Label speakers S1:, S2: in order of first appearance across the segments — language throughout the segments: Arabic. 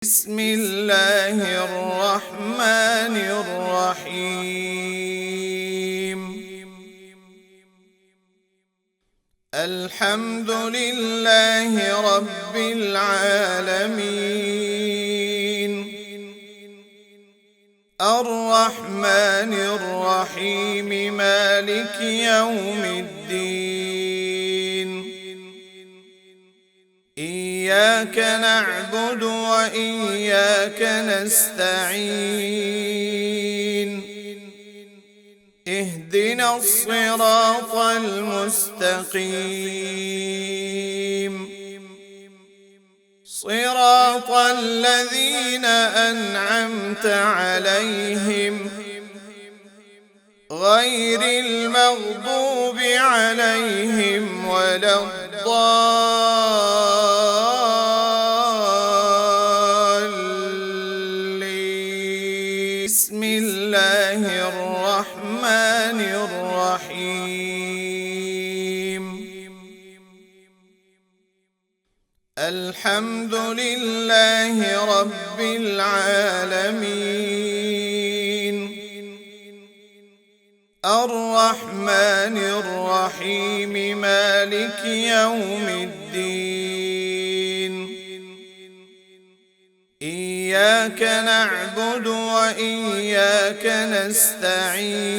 S1: بسم الله الرحمن الرحيم. الحمد لله رب العالمين، الرحمن الرحيم، مالك يوم الدين. إياك نعبد وإياك نستعين. اهدنا الصراط المستقيم، صراط الذين أنعمت عليهم غير المغضوب عليهم ولا الضالين. بسم الله الرحمن الرحيم. الحمد لله رب العالمين، الرحمن الرحيم، مالك يوم الدين. إياك نعبد وإياك نستعين.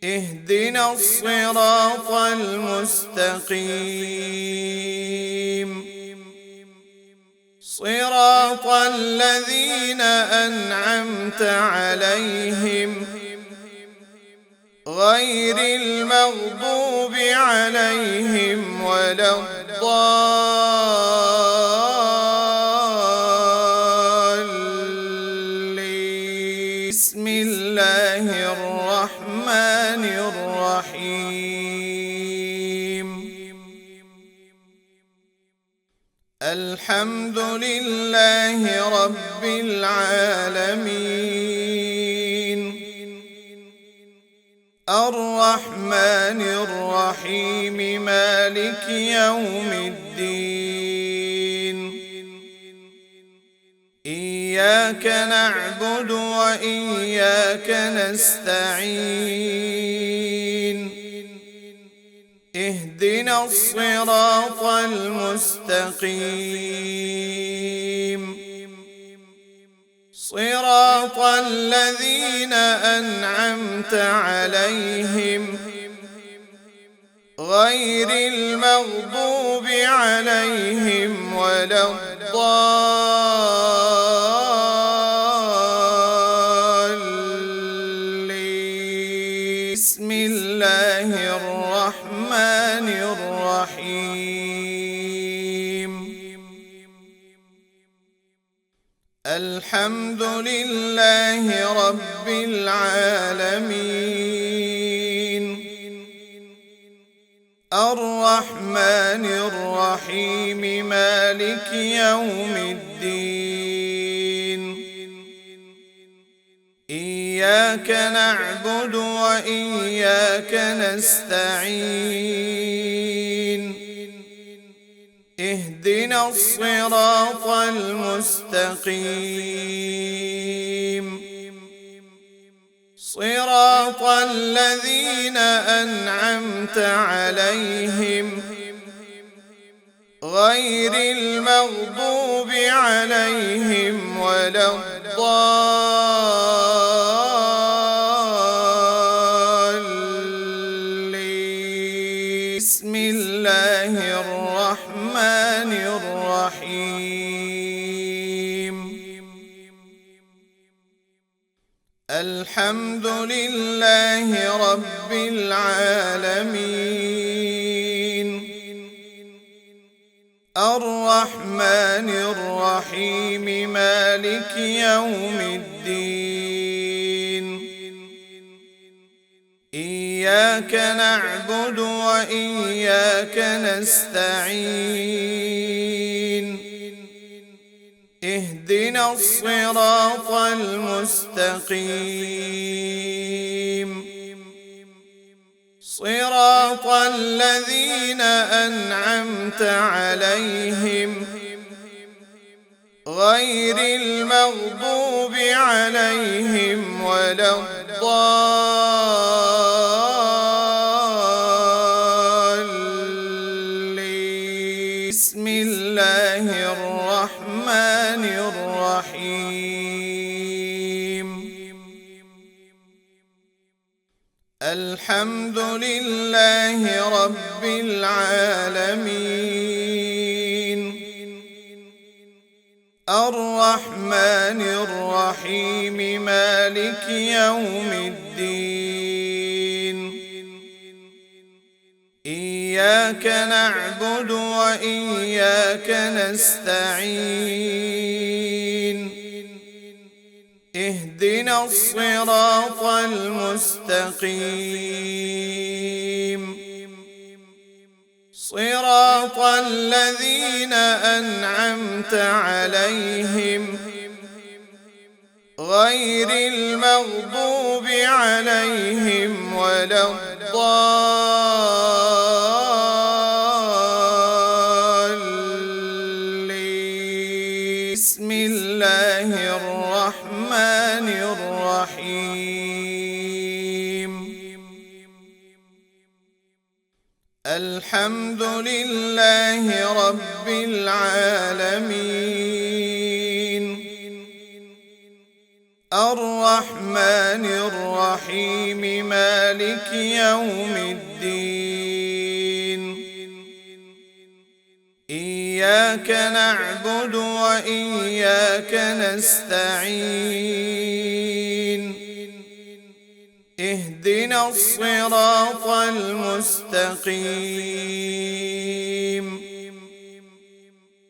S1: اهدنا الصراط المستقيم، صراط الذين أنعمت عليهم غير المغضوب عليهم ولا الضالين. بسم الله الرحمن الرحيم. الحمد لله رب العالمين، الرحمن الرحيم، مالك يوم الدين. إياك نعبد وإياك نستعين. اهدنا الصراط المستقيم، صراط الذين أنعمت عليهم غير المغضوب عليهم ولا الضالين. بسم الله الرحمن الرحيم. الحمد لله رب العالمين، الرحمن الرحيم، مالك يوم الدين. إياك نعبد وإياك نستعين. اهدنا الصراط المستقيم، صراط الذين أنعمت عليهم غير المغضوب عليهم ولا الضالين. بسم الله الرحمن الرحيم. الحمد لله رب العالمين، الرحمن الرحيم، مالك يوم الدين. إياك نعبد وإياك نستعين. اهدنا الصراط المستقيم، صراط الذين أنعمت عليهم غير المغضوب عليهم ولا الضالين. بسم الله الرحمن الرحيم. الحمد لله رب العالمين، الرحمن الرحيم، مالك يوم الدين. إياك نعبد وإياك نستعين. اهدنا الصراط المستقيم، صراط الذين أنعمت عليهم غير المغضوب عليهم ولا الضالين. بسم الله الرحمن الرحيم. الحمد لله رب العالمين، الرحمن الرحيم، مالك يوم الدين. إياك نعبد وإياك نستعين. اهدنا الصراط المستقيم،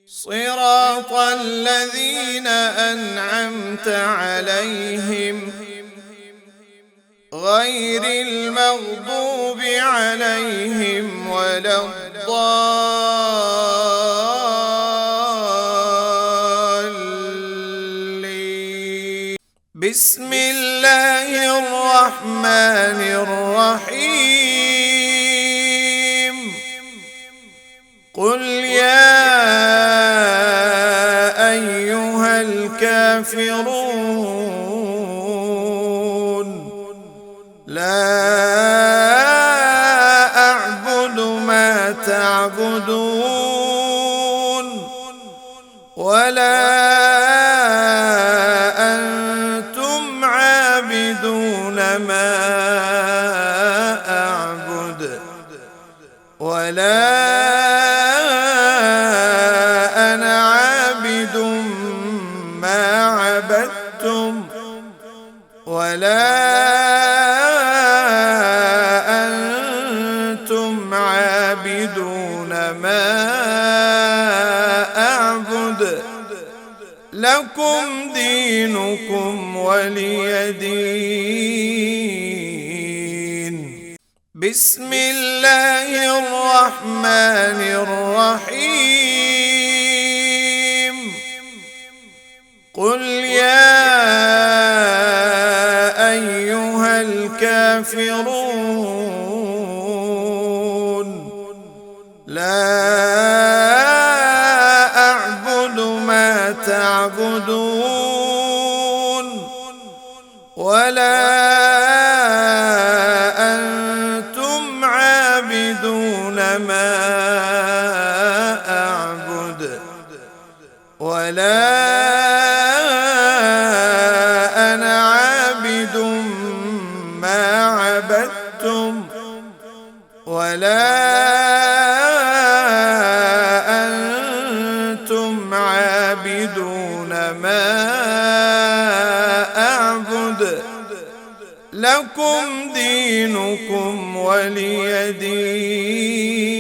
S1: صراط الذين أنعمت عليهم غير المغضوب عليهم ولا الضالين. بسم الله الرحمن الرحيم. قل يا أيها الكافرون لا أعبد ما تعبدون ولا أنتم عابدون ما أعبد ولا أنا عابد ما عبدتم ولا أنتم عابدون ما أعبد. لكم دينكم ولي دين. بسم الله الرحمن الرحيم. قل يا أيها الكافرون لا أعبد ما تعبدون ولا أنتم عابدون ما أعبد ولا أنا عابد ما عبدتم ولا أنتم عابدون ما أعبد. لكم دينكم ولي دين.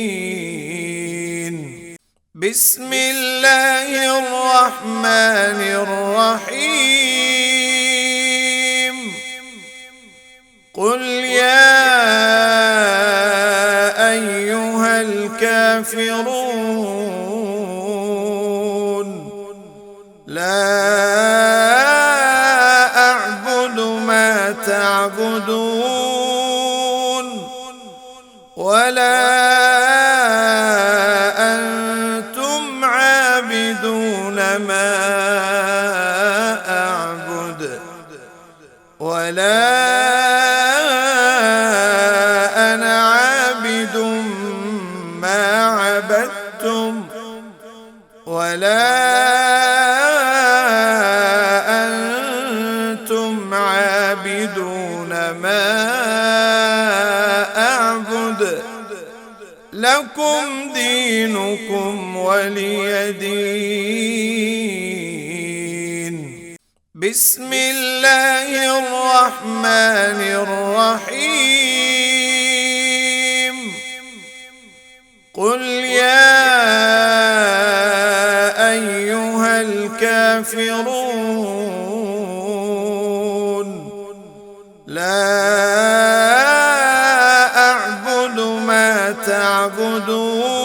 S1: بسم الله الرحمن الرحيم. قل يا أيها الكافرون لا أعبد ما تعبدون ولا أنتم عابدون ما أعبد ولا أنا عابد ما عبدتم ولا أنتم عابدون ما أعبد لكم دينكم ولي دين. بسم الله الرحمن الرحيم. قل يا أيها الكافرون لا أعبد ما تعبدون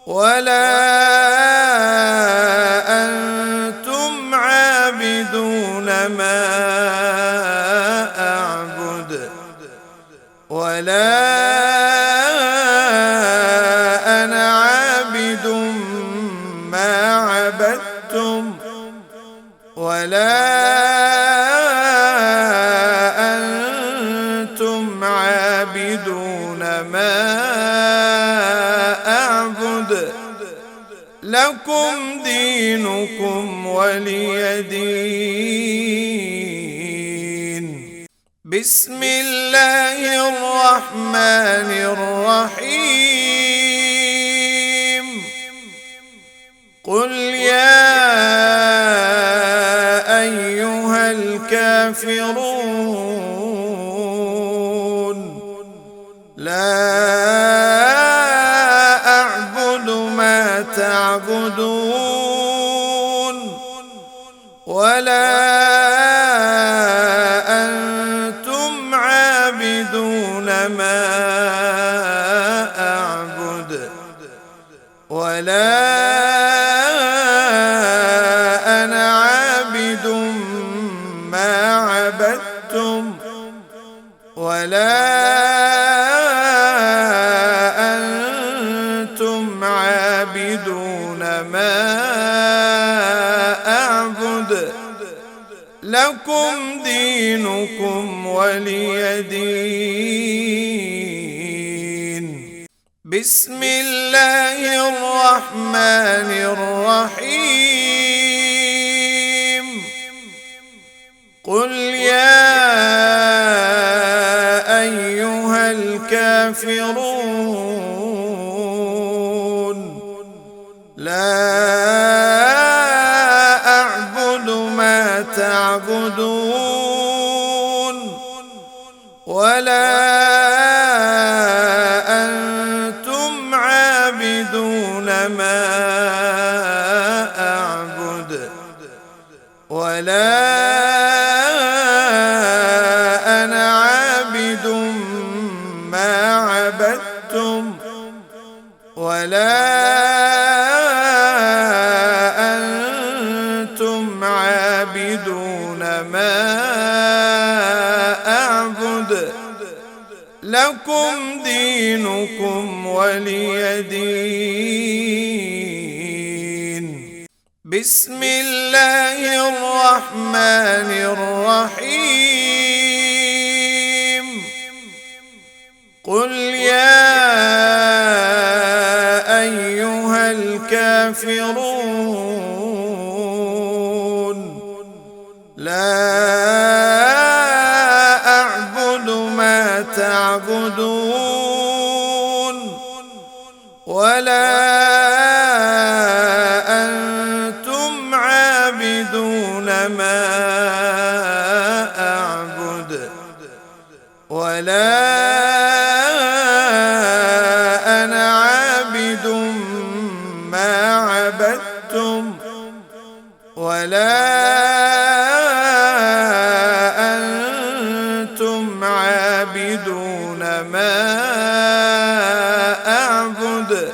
S1: ولا أنتم عابدون ما أعبد ولا أنا عابد ما عبدتم ولا أنتم عابدون ما أعبد لكم دينكم ولي دين. بسم الله الرحمن الرحيم. قل يا أيها الكافرون لا أعبد ما تعبدون ولا أنتم عابدون ما أعبد ولا أنا عابد ما عبدتم ولا أنتم عابدون ما أعبد لكم دينكم ولي دين. بسم الله الرحمن الرحيم. قل يا أيها الكافرون لا أعبد ما تعبدون ولا أنتم عابدون ما أعبد ولا أنا عابد ما عبدتم ولا أنتم عابدون ما أعبد لكم دينكم ولي دين. بسم الله الرحمن الرحيم. قل يا أيها الكافرون لا أعبد ما تعبدون ولا أنتم عابدون ما أعبد ولا أنا عابد ما عبدتم ولا أنتم عابدون ما أعبد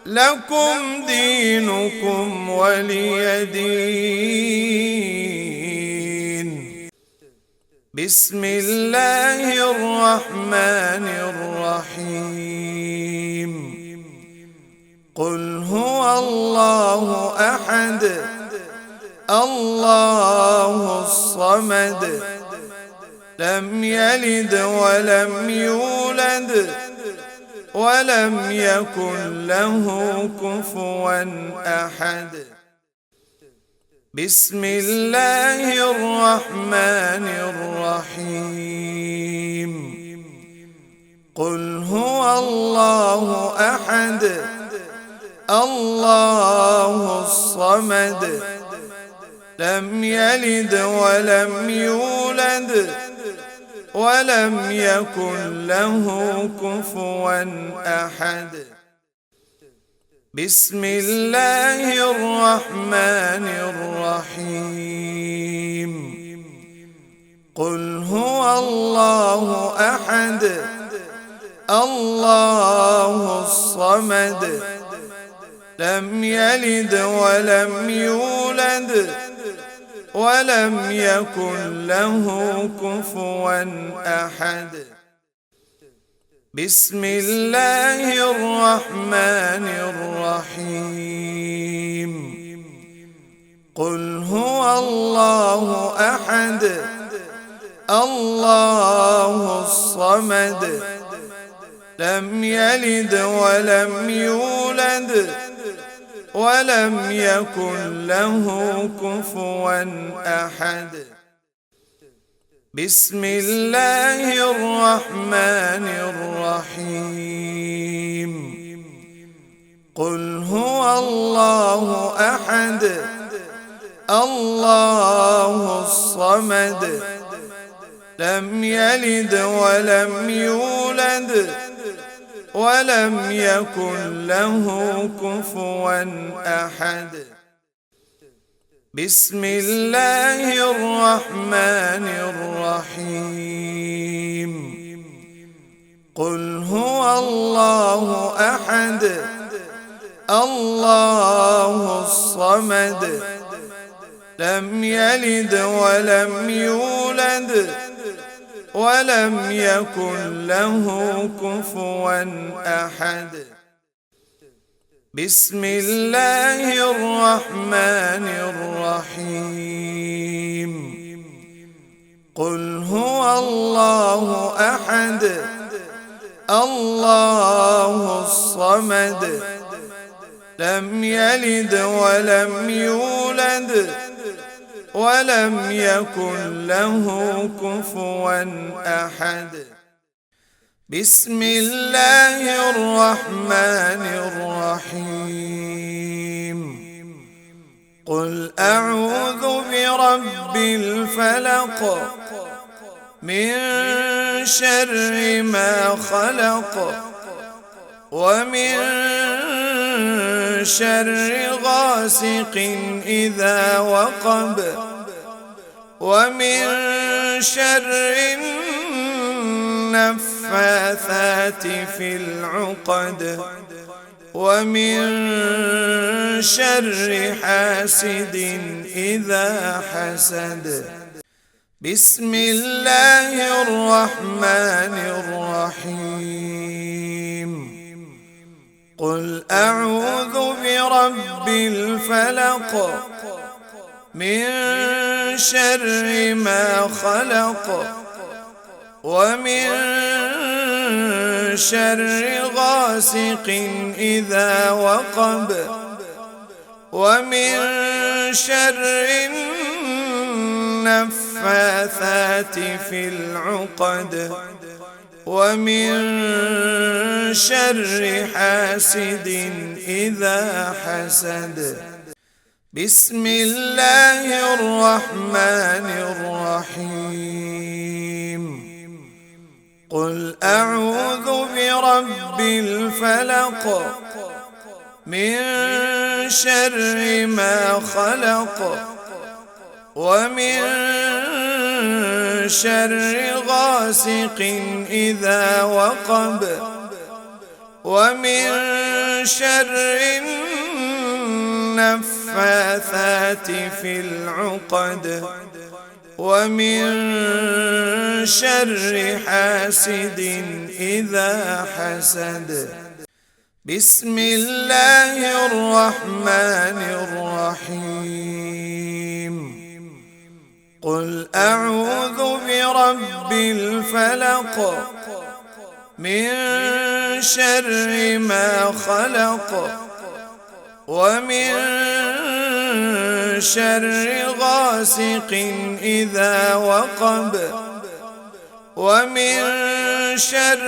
S1: لكم دينكم ولي دين. بسم الله الرحمن الرحيم. قل هو الله أحد الله الصمد لم يلد ولم يولد ولم يكن له كفوا أحد. بسم الله الرحمن الرحيم. قل هو الله أحد الله الصمد لم يلد ولم يولد ولم يكن له كفوا أحد. بسم الله الرحمن الرحيم. قل هو الله أحد الله الصمد لم يلد ولم يولد ولم يكن له كفوا أحد. بسم الله الرحمن الرحيم. قل هو الله أحد الله الصمد لم يلد ولم يولد ولم يكن له كفوا أحد. بسم الله الرحمن الرحيم. قل هو الله أحد الله الصمد لم يلد ولم يولد ولم يكن له كفوا أحد. بسم الله الرحمن الرحيم. قل هو الله أحد الله الصمد لم يلد ولم يولد ولم يكن له كفوا أحد. بسم الله الرحمن الرحيم. قل هو الله أحد الله الصمد لم يلد ولم يولد ولم يكن له كفوا أحد. بسم الله الرحمن الرحيم. قل أعوذ برب الفلق من شر ما خلق ومن شر غاسق إذا وقب ومن شر النفاثات في العقد ومن شر حاسد إذا حسد. بسم الله الرحمن الرحيم. قل أعوذ برب الفلق من شر ما خلق ومن شر غاسق إذا وقب ومن شر النفاثات في العقد ومن شر حاسد إذا حسد. بسم الله الرحمن الرحيم. قل أعوذ برب الفلق من شر ما خلق ومن شر غاسق إذا وقب ومن شر النفاثات في العقد ومن شر حاسد إذا حسد. بسم الله الرحمن الرحيم قل أعوذ برب الفلق من شر ما خلق ومن شر غاسق إذا وقب ومن شر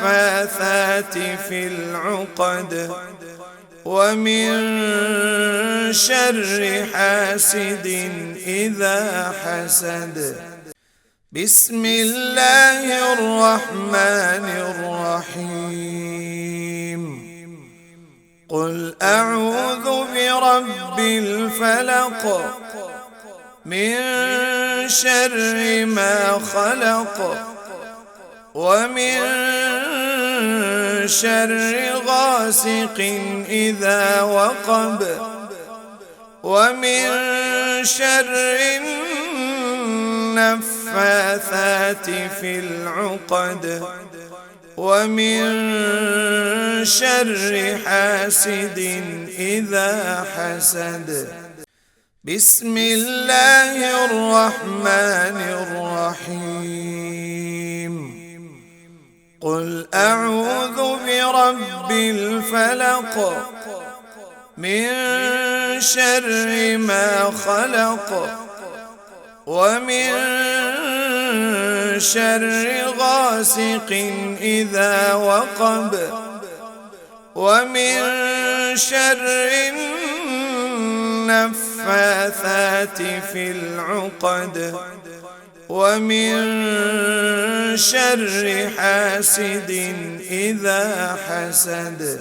S1: النفاثات في العقد ومن شر حاسد إذا حسد بسم الله الرحمن الرحيم قل أعوذ برب الفلق من شر ما خلق ومن شر غاسق إذا وقب ومن شر النفاثات في العقد ومن شر حاسد إذا حسد بسم الله الرحمن الرحيم قل أعوذ برب الفلق من شر ما خلق ومن شر غاسق إذا وقب ومن شر النفاثات في العقد ومن شر حاسد إذا حسد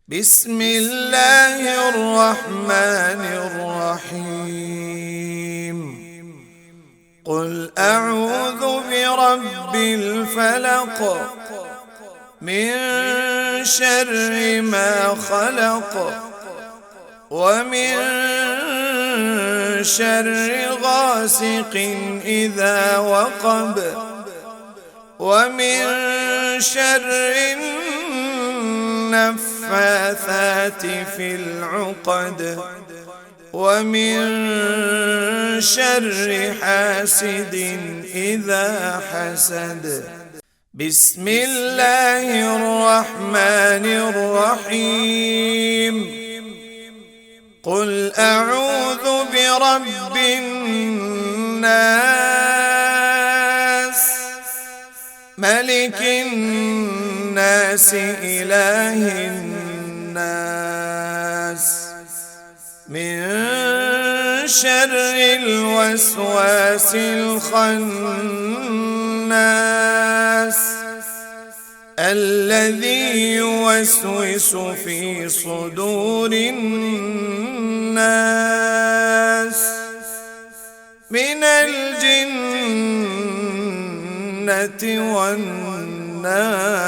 S1: بسم الله الرحمن الرحيم قل أعوذ برب الفلق من شر ما خلق ومن شر غاسق إذا وقب ومن شر النفاثات في العقد ومن شر حاسد إذا حسد بسم الله الرحمن الرحيم قل أعوذ برب الناس ملك الناس إله الناس من شر الوسواس الخناس الذي يوسوس في صدور الناس من الجنة والناس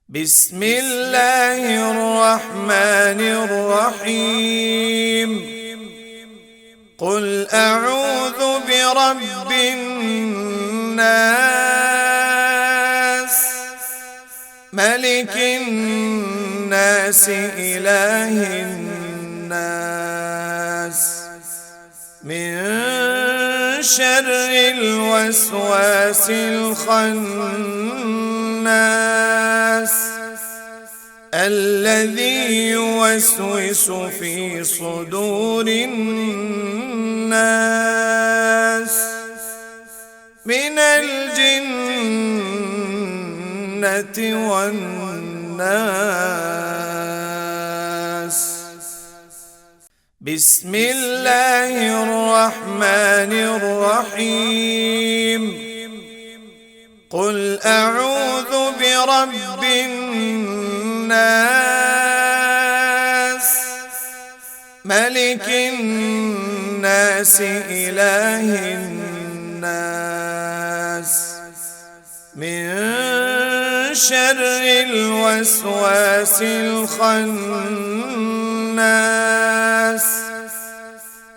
S1: بسم الله الرحمن الرحيم قل أعوذ برب الناس ملك الناس إله الناس من شر الوسواس الخناس الذي يوسوس في صدور الناس من الجنة والناس بسم الله الرحمن الرحيم قل أعوذ برب الناس ملك الناس إله الناس من شر الوسواس الخناس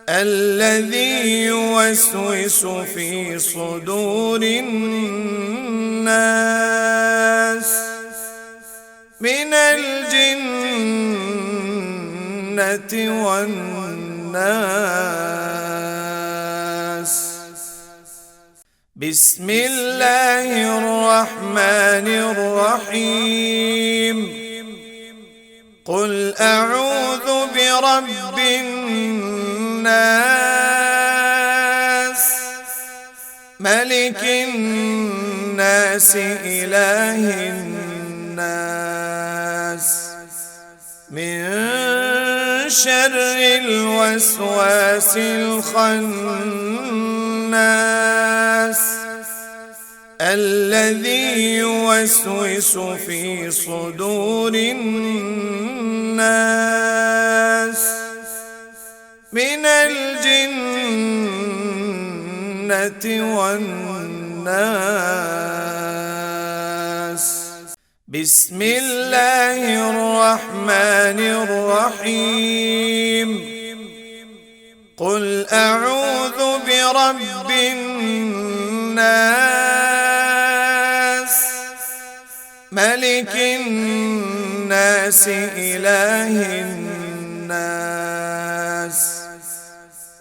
S1: الذي يوسوس في صدور الناس من الجنة والناس. بسم الله الرحمن الرحيم. قل أعوذ برب الناس ملك الناس إله الناس من شر الوسواس الخناس الذي يوسوس في صدور الناس من الجنة والناس. بسم الله الرحمن الرحيم. قل أعوذ برب الناس ملك الناس إله الناس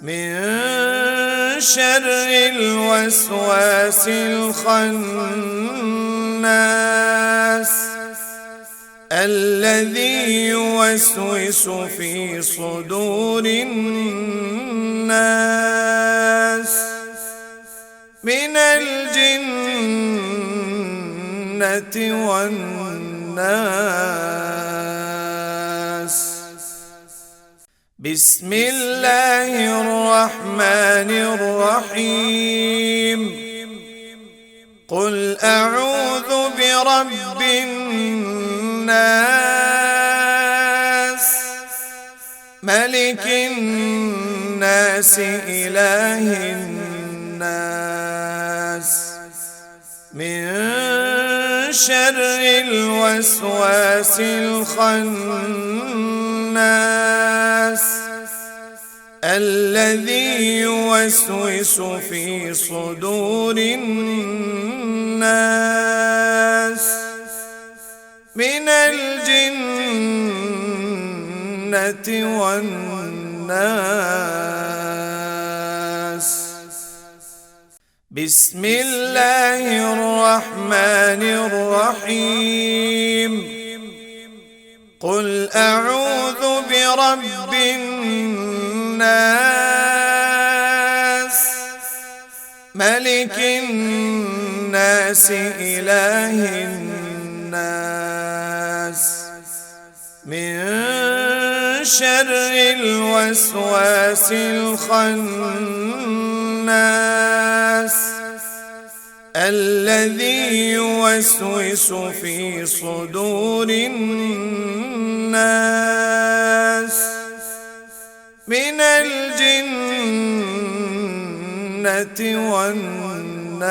S1: من شر الوسواس الخناس الذي يوسوس في صدور الناس من الجنة والناس. بسم الله الرحمن الرحيم. قل أعوذ برب الناس ملك الناس إله الناس من شر الوسواس الخناس الذي يوسوس في صدور الناس من الجنة والناس. بسم الله الرحمن الرحيم. قل أعوذ برب الناس ملك الناس إله الناس من شر الوسواس الخناس الذي يوسوس في صدور الناس من الجنة والناس.